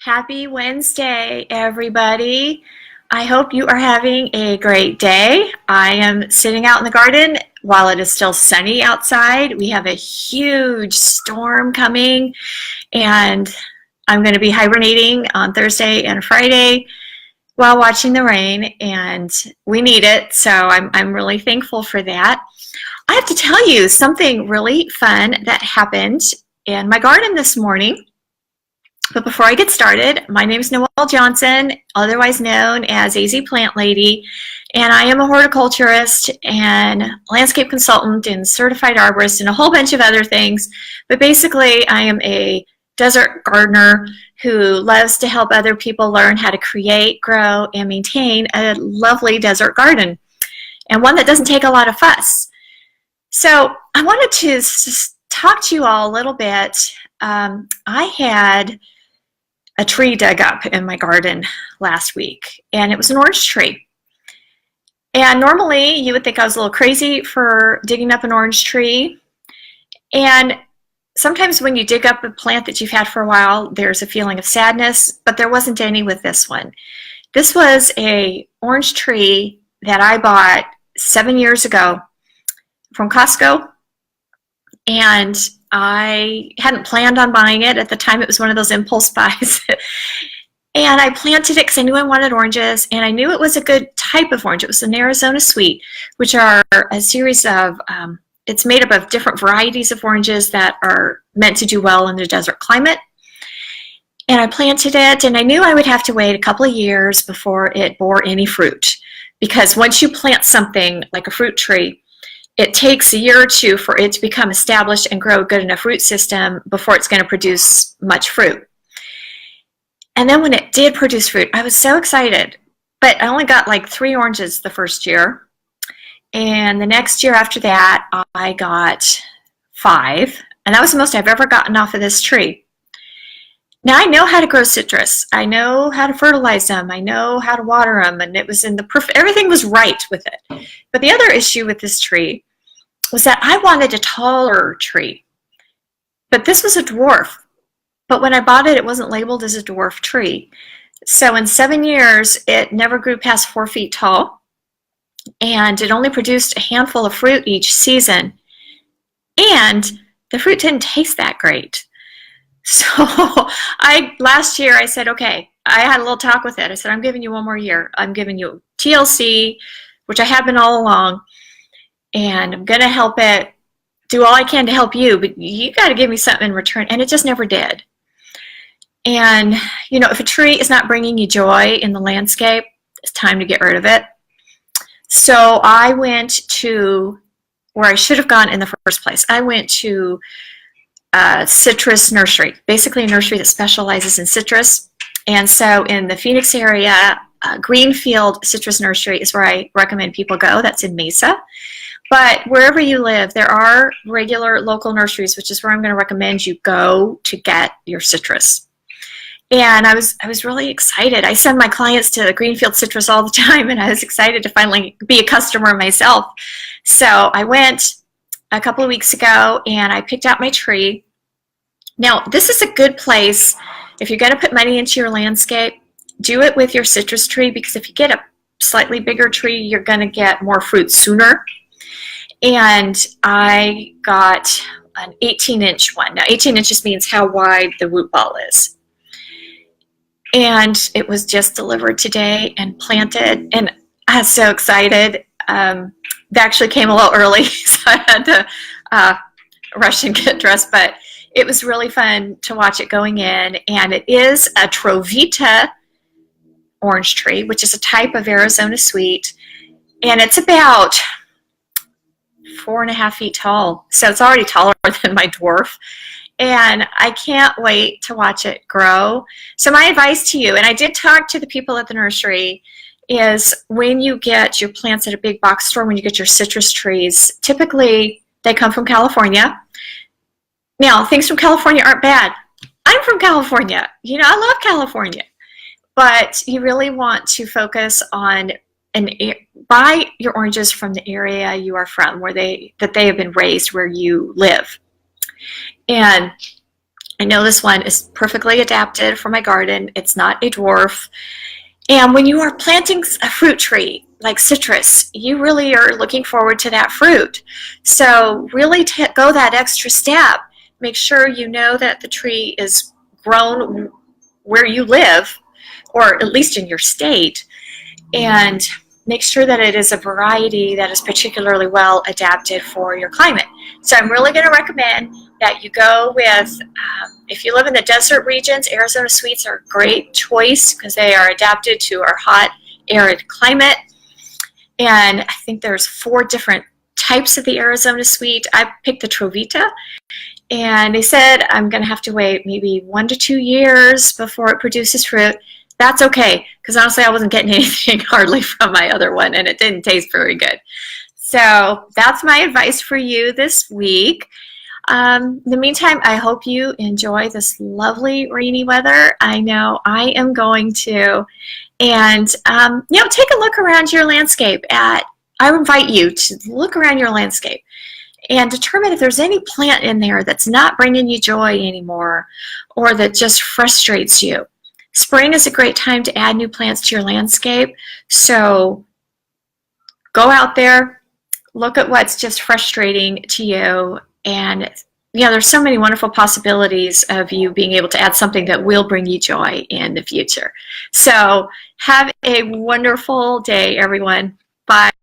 Happy Wednesday, everybody. I hope you are having a great day. I am sitting out in the garden while it is still sunny outside. We have a huge storm coming, and I'm going to be hibernating on Thursday and Friday while watching the rain, and we need it, so I'm really thankful for that. I have to tell you something really fun that happened in my garden this morning. But before I get started, my name is Noelle Johnson, otherwise known as AZ Plant Lady, and I am a horticulturist and landscape consultant and certified arborist and a whole bunch of other things. But basically, I am a desert gardener who loves to help other people learn how to create, grow, and maintain a lovely desert garden, and one that doesn't take a lot of fuss. So I wanted to talk to you all a little bit. I had a tree dug up in my garden last week, and it was an orange tree. And normally you would think I was a little crazy for digging up an orange tree. And sometimes when you dig up a plant that you've had for a while, there's a feeling of sadness, but there wasn't any with this one. This was an orange tree that I bought 7 years ago from Costco, and I hadn't planned on buying it. At the time, it was one of those impulse buys. And I planted it because I knew I wanted oranges, and I knew it was a good type of orange. It was an Arizona Sweet, which are a series of, it's made up of different varieties of oranges that are meant to do well in the desert climate. And I planted it, and I knew I would have to wait a couple of years before it bore any fruit. Because once you plant something like a fruit tree, it takes a year or two for it to become established and grow a good enough root system before it's going to produce much fruit. And then when it did produce fruit, I was so excited. But I only got like 3 oranges the first year. And the next year after that, I got 5. And that was the most I've ever gotten off of this tree. Now I know how to grow citrus. I know how to fertilize them. I know how to water them. And it was in the perfect, everything was right with it. But the other issue with this tree was that I wanted a taller tree. But this was a dwarf. But when I bought it, it wasn't labeled as a dwarf tree. So in 7 years, it never grew past 4 feet tall. And it only produced a handful of fruit each season. And the fruit didn't taste that great. So last year I said, okay, I had a little talk with it. I said, I'm giving you 1 more year. I'm giving you TLC, which I have been all along, and I'm going to help it, do all I can to help you, but you got to give me something in return. And it just never did. And, you know, if a tree is not bringing you joy in the landscape, it's time to get rid of it. So I went to where I should have gone in the first place. I went to citrus nursery, basically a nursery that specializes in citrus. And so in the Phoenix area, Greenfield Citrus Nursery is where I recommend people go. That's in Mesa. But wherever you live, there are regular local nurseries, which is where I'm going to recommend you go to get your citrus. And I was really excited. I send my clients to Greenfield Citrus all the time, and I was excited to finally be a customer myself. So I went a couple of weeks ago, and I picked out my tree. Now, this is a good place if you're going to put money into your landscape. Do it with your citrus tree, because if you get a slightly bigger tree, you're going to get more fruit sooner. And I got an 18-inch one. Now, 18 inches means how wide the root ball is. And it was just delivered today and planted, and I was so excited. They actually came a little early, so I had to rush and get dressed, but it was really fun to watch it going in. And it is a Trovita orange tree, which is a type of Arizona Sweet, and it's about 4.5 feet tall, so it's already taller than my dwarf. And I can't wait to watch it grow. So my advice to you, and I did talk to the people at the nursery, is when you get your plants at a big box store, when you get your citrus trees, typically they come from California. Now, things from California aren't bad. I'm from California. You know, I love California. But you really want to focus on buy your oranges from the area you are from, that they have been raised where you live. And I know this one is perfectly adapted for my garden. It's not a dwarf. And when you are planting a fruit tree like citrus, you really are looking forward to that fruit. So really go that extra step. Make sure you know that the tree is grown where you live, or at least in your state, and make sure that it is a variety that is particularly well adapted for your climate. So I'm really going to recommend that you go with, if you live in the desert regions, Arizona Sweets are a great choice because they are adapted to our hot, arid climate. And I think there's 4 different types of the Arizona Sweet. I picked the Trovita, and they said I'm going to have to wait maybe 1 to 2 years before it produces fruit. That's okay, because honestly I wasn't getting anything hardly from my other one, and it didn't taste very good. So that's my advice for you this week. In the meantime, I hope you enjoy this lovely rainy weather. I know I am going to. And take a look around your landscape. I invite you to look around your landscape and determine if there's any plant in there that's not bringing you joy anymore, or that just frustrates you. Spring is a great time to add new plants to your landscape. So go out there, look at what's just frustrating to you, and there's so many wonderful possibilities of you being able to add something that will bring you joy in the future. So have a wonderful day, everyone. Bye.